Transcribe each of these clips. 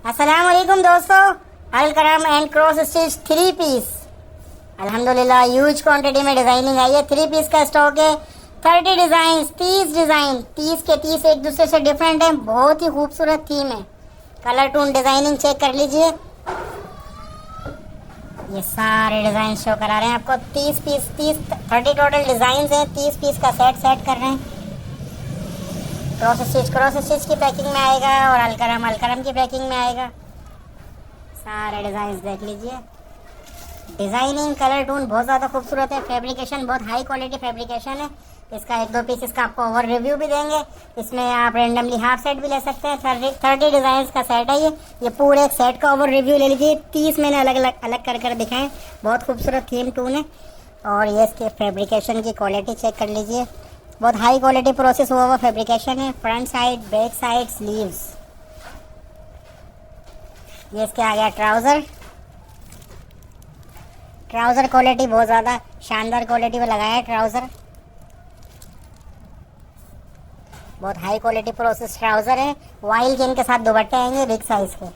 अस्सलाम वालेकुम दोस्तों, अल करम एंड क्रॉस स्टिच 3 पीस अल्हम्दुलिल्लाह ह्यूज क्वांटिटी में डिजाइनिंग आई है। 3 पीस का स्टॉक है। 30 डिजाइन, 30 डिजाइन, 30 के 30 एक दूसरे से डिफरेंट है। बहुत ही खूबसूरत थीम है। कलर टून डिजाइनिंग चेक कर लीजिए। ये सारे डिजाइन शो करा रहे हैं आपको। 30 पीस 30 टोटल डिजाइन हैं। 30 पीस का सेट कर रहे हैं। क्रॉस स्टिच की पैकिंग में आएगा और अलकरम की पैकिंग में आएगा। सारे डिजाइन देख लीजिए। डिजाइनिंग कलर टून बहुत ज़्यादा खूबसूरत है। फैब्रिकेशन बहुत हाई क्वालिटी फैब्रिकेशन है। इसका एक दो पीस इसका आपको ओवर रिव्यू भी देंगे। इसमें आप रेंडमली हाफ सेट भी ले सकते हैं। 30 डिजाइन का सेट है ये पूरे एक सेट का ओवर रिव्यू ले लीजिए। 30 मैंने अलग कर दिखाएं। बहुत खूबसूरत थीम टून है। और ये इसके फैब्रिकेशन की क्वालिटी चेक कर लीजिए। बहुत हाई क्वालिटी प्रोसेस हुआ हुआ फैब्रिकेशन है। Front side, back side, sleeves. ये इसके आ गया ट्राउज़र क्वालिटी बहुत ज़्यादा शानदार क्वालिटी में लगाया है ट्राउज़र। बहुत हाई क्वालिटी प्रोसेस ट्राउज़र है। वाइल के इनके साथ दुपट्टे आएंगे बिग साइज़ के।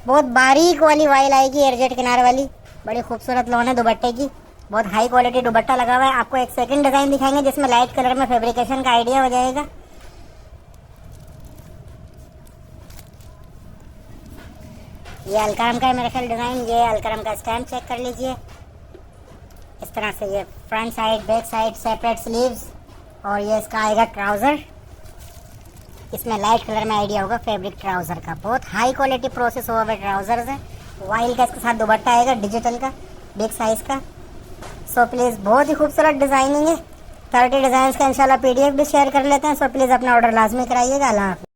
बहुत बारीक वाली वाइल आएगी, एयरजेट किनारे वाली। बड़ी खूबसूरत लोन है दुपट्टे की। बहुत हाई क्वालिटी दुपट्टा लगा हुआ है। आपको एक सेकंड डिज़ाइन दिखाएंगे जिसमें लाइट कलर में फैब्रिकेशन का आइडिया हो जाएगा। ये अलकरम का है मेरा ख्याल डिज़ाइन। ये अलकरम का स्टैम्प चेक कर लीजिए। इस तरह से ये front side, back side, separate sleeves. और ये इसका आएगा ट्राउज़र। इसमें लाइट कलर में आइडिया होगा फैब्रिक ट्राउज़र का। बहुत हाई क्वालिटी प्रोसेस हुआ हुआ ट्राउज़र्स है। वाइल का इसके साथ दुपट्टा आएगा डिजिटल का, बिग साइज़ का। सो प्लीज़ बहुत ही खूबसूरत डिज़ाइनिंग है। 30 डिज़ाइन का इंशाल्लाह PDF भी शेयर कर लेते हैं। सो प्लीज़ अपना ऑर्डर लाजमी कराइएगा। अल्लाह हाफ़िज़।